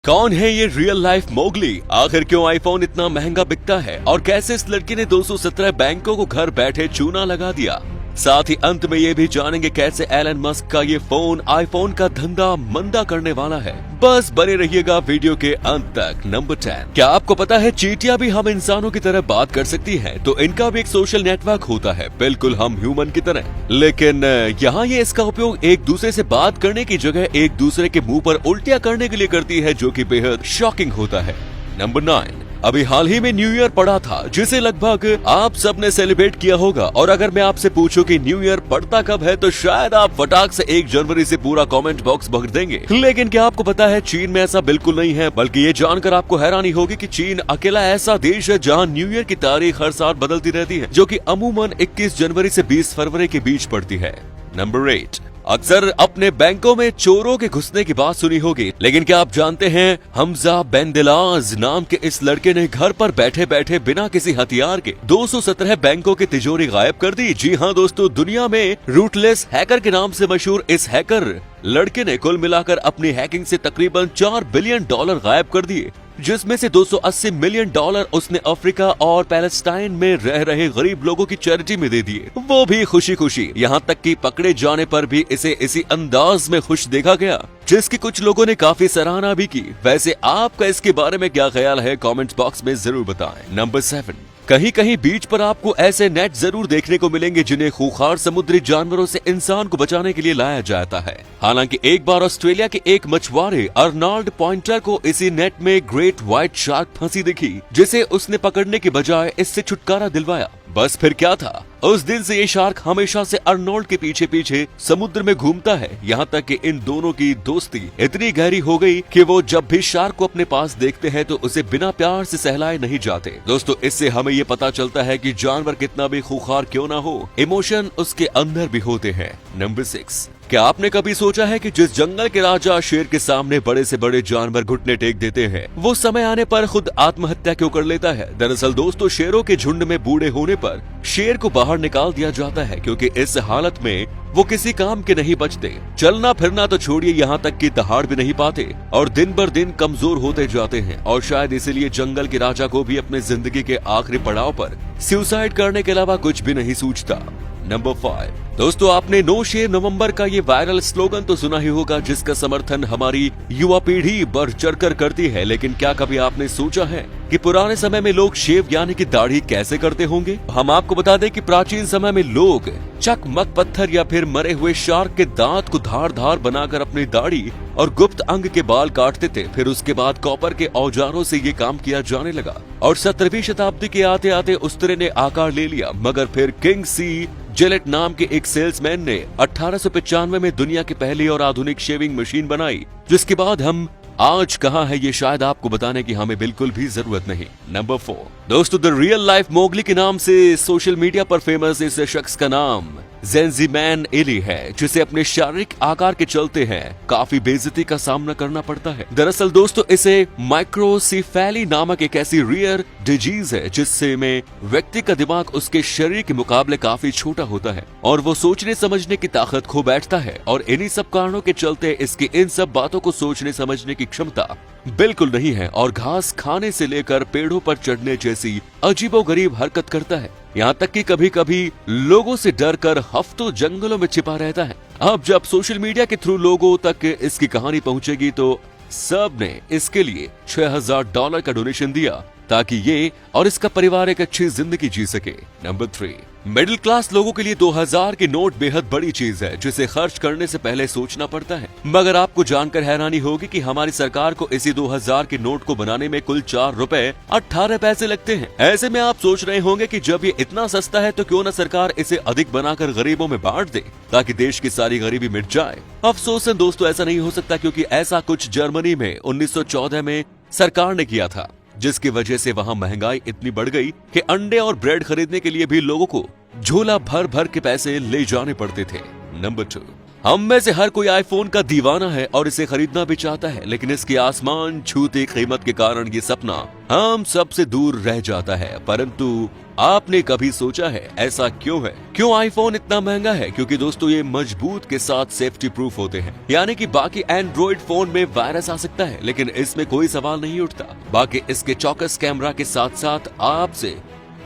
कौन है ये रियल लाइफ मोगली? आखिर क्यों आईफोन इतना महंगा बिकता है और कैसे इस लड़की ने 217 बैंकों को घर बैठे चूना लगा दिया। साथ ही अंत में ये भी जानेंगे कैसे एलन मस्क का ये फोन आईफोन का धंधा मंदा करने वाला है। बस बने रहिएगा वीडियो के अंत तक। नंबर 10, क्या आपको पता है चींटियां भी हम इंसानों की तरह बात कर सकती हैं? तो इनका भी एक सोशल नेटवर्क होता है, बिल्कुल हम ह्यूमन की तरह। लेकिन यहाँ ये इसका उपयोग एक दूसरे से बात करने की जगह एक दूसरे के मुंह पर उल्टियां करने के लिए करती है, जो कि बेहद शॉकिंग होता है। नंबर 9, अभी हाल ही में न्यू ईयर पड़ा था, जिसे लगभग आप सबने सेलिब्रेट किया होगा। और अगर मैं आपसे पूछूं कि न्यू ईयर पड़ता कब है, तो शायद आप फटाक से 1 जनवरी से पूरा कमेंट बॉक्स भर देंगे। लेकिन क्या आपको पता है चीन में ऐसा बिल्कुल नहीं है, बल्कि ये जानकर आपको हैरानी होगी कि चीन अकेला ऐसा देश है जहां न्यू ईयर की तारीख हर साल बदलती रहती है, जो कि अमूमन 21 जनवरी से 20 फरवरी के बीच पड़ती है। नंबर 8, अक्सर अपने बैंकों में चोरों के घुसने की बात सुनी होगी, लेकिन क्या आप जानते हैं हमजा बेंदिलाज नाम के इस लड़के ने घर पर बैठे बैठे बिना किसी हथियार के 217 बैंकों की तिजोरी गायब कर दी। जी हाँ दोस्तों, दुनिया में रूटलेस हैकर के नाम से मशहूर इस हैकर लड़के ने कुल मिलाकर अपनी हैकिंग से तकरीबन $4 बिलियन गायब कर दिए, जिसमें से $280 मिलियन उसने अफ्रीका और पैलेस्टाइन में रह रहे गरीब लोगों की चैरिटी में दे दिए, वो भी खुशी खुशी। यहाँ तक कि पकड़े जाने पर भी इसे इसी अंदाज में खुश देखा गया, जिसकी कुछ लोगों ने काफी सराहना भी की। वैसे आपका इसके बारे में क्या ख्याल है, कमेंट बॉक्स में जरूर बताएं। नंबर 7, कहीं कहीं बीच पर आपको ऐसे नेट जरूर देखने को मिलेंगे जिन्हें खूंखार समुद्री जानवरों से इंसान को बचाने के लिए लाया जाता है। हालांकि एक बार ऑस्ट्रेलिया के एक मछुआरे अर्नॉल्ड पॉइंटर को इसी नेट में ग्रेट व्हाइट शार्क फंसी दिखी, जिसे उसने पकड़ने के बजाय इससे छुटकारा दिलवाया। बस फिर क्या था, उस दिन से ये शार्क हमेशा से अर्नोल्ड के पीछे पीछे समुद्र में घूमता है। यहाँ तक कि इन दोनों की दोस्ती इतनी गहरी हो गई कि वो जब भी शार्क को अपने पास देखते हैं तो उसे बिना प्यार से सहलाए नहीं जाते। दोस्तों, इससे हमें ये पता चलता है कि जानवर कितना भी खूंखार क्यों ना हो, इमोशन उसके अंदर भी होते हैं। नंबर 6, क्या आपने कभी सोचा है कि जिस जंगल के राजा शेर के सामने बड़े से बड़े जानवर घुटने टेक देते हैं, वो समय आने पर खुद आत्महत्या क्यों कर लेता है? दरअसल दोस्तों, शेरों के झुंड में बूढ़े होने पर शेर को बाहर निकाल दिया जाता है, क्योंकि इस हालत में वो किसी काम के नहीं बचते। चलना फिरना तो छोड़िए, यहाँ तक कि दहाड़ भी नहीं पाते और दिन बर दिन कमजोर होते जाते हैं। और शायद इसीलिए जंगल के राजा को भी अपने जिंदगी के आखिरी पड़ाव पर सुसाइड करने के अलावा कुछ भी नहीं सूझता। नंबर 5, दोस्तों आपने नो शेव नवंबर का ये वायरल स्लोगन तो सुना ही होगा, जिसका समर्थन हमारी युवा पीढ़ी बढ़ चढ़कर करती है। लेकिन क्या कभी आपने सोचा है कि पुराने समय में लोग शेव यानी कि दाढ़ी कैसे करते होंगे? हम आपको बता दें कि प्राचीन समय में लोग चकमक पत्थर या फिर मरे हुए शार्क के दांत को धार धार बनाकर अपनी दाढ़ी और गुप्त अंग के बाल काटते थे। फिर उसके बाद कॉपर के औजारों से ये काम किया जाने लगा और 17वीं शताब्दी के आते आते उस तरह ने आकार ले लिया। मगर फिर किंग सी जिलेट नाम के एक सेल्समैन ने 1895 में दुनिया की पहली और आधुनिक शेविंग मशीन बनाई, जिसके बाद हम आज कहाँ है ये शायद आपको बताने की हमें बिल्कुल भी जरूरत नहीं। नंबर 4, दोस्तों द रियल लाइफ मोगली के नाम से सोशल मीडिया पर फेमस इस शख्स का नाम जेंजीमैन एली है, जिसे अपने शारीरिक आकार के चलते हैं काफी बेइज्जती का सामना करना पड़ता है। दरअसल दोस्तों, इसे माइक्रोसिफेली नामक एक ऐसी रेयर डिजीज है जिससे में व्यक्ति का दिमाग उसके शरीर के मुकाबले काफी छोटा होता है और वो सोचने समझने की ताकत खो बैठता है। और इन्हीं सब कारणों के चलते इसकी इन सब बातों को सोचने समझने की क्षमता बिल्कुल नहीं है और घास खाने से लेकर पेड़ों पर चढ़ने जैसी अजीबोगरीब हरकत करता है। यहाँ तक कि कभी कभी लोगों से डर कर हफ्तों जंगलों में छिपा रहता है। अब जब सोशल मीडिया के थ्रू लोगों तक इसकी कहानी पहुंचेगी तो सब ने इसके लिए $6000 का डोनेशन दिया ताकि ये और इसका परिवार एक अच्छी जिंदगी जी सके। नंबर 3, मिडिल क्लास लोगों के लिए 2000 के नोट बेहद बड़ी चीज है, जिसे खर्च करने से पहले सोचना पड़ता है। मगर आपको जानकर हैरानी होगी कि हमारी सरकार को इसी 2000 के नोट को बनाने में कुल ₹4.18 लगते हैं। ऐसे में आप सोच रहे होंगे कि जब ये इतना सस्ता है तो क्यों न सरकार इसे अधिक बनाकर गरीबों में बांट दे ताकि देश की सारी गरीबी मिट जाए। अफसोस है दोस्तों, ऐसा नहीं हो सकता, क्योंकि ऐसा कुछ जर्मनी में 1914 में सरकार ने किया था, जिसकी वजह से वहां महंगाई इतनी बढ़ गई कि अंडे और ब्रेड खरीदने के लिए भी लोगों को झोला भर भर के पैसे ले जाने पड़ते थे। नंबर 2, हम में से हर कोई आईफोन का दीवाना है और इसे खरीदना भी चाहता है, लेकिन इसकी आसमान छूती कीमत के कारण ये सपना हम सबसे दूर रह जाता है। परंतु आपने कभी सोचा है ऐसा क्यों है? क्यों आईफोन इतना महंगा है? क्योंकि दोस्तों ये मजबूत के साथ सेफ्टी प्रूफ होते हैं, यानी कि बाकी एंड्रॉइड फोन में वायरस आ सकता है, लेकिन इसमें कोई सवाल नहीं उठता। बाकी इसके चौकस कैमरा के साथ साथ आपसे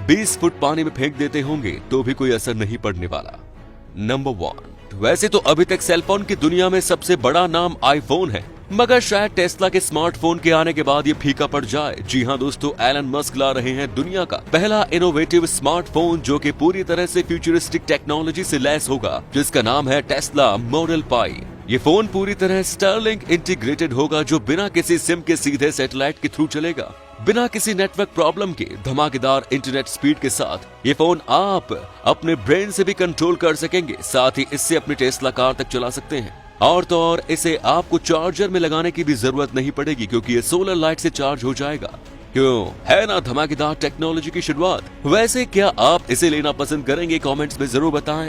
20 फुट पानी में फेंक देते होंगे तो भी कोई असर नहीं पड़ने वाला। नंबर 1, वैसे तो अभी तक सेलफोन की दुनिया में सबसे बड़ा नाम आईफोन है, मगर शायद टेस्ला के स्मार्टफोन के आने के बाद ये फीका पड़ जाए। जी हाँ दोस्तों, एलन मस्क ला रहे हैं दुनिया का पहला इनोवेटिव स्मार्टफोन जो कि पूरी तरह से फ्यूचरिस्टिक टेक्नोलॉजी से लैस होगा, जिसका नाम है टेस्ला मॉडल पाई। ये फोन पूरी तरह स्टारलिंक इंटीग्रेटेड होगा, जो बिना किसी सिम के सीधे सैटेलाइट के थ्रू चलेगा, बिना किसी नेटवर्क प्रॉब्लम के धमाकेदार इंटरनेट स्पीड के साथ ये फोन आप अपने ब्रेन से भी कंट्रोल कर सकेंगे। साथ ही इससे अपनी टेस्ला कार तक चला सकते हैं, और तो और इसे आपको चार्जर में लगाने की भी जरूरत नहीं पड़ेगी, क्योंकि ये सोलर लाइट से चार्ज हो जाएगा। क्यों है ना धमाकेदार टेक्नोलॉजी की शुरुआत? वैसे क्या आप इसे लेना पसंद करेंगे? कमेंट्स में जरूर बताएं।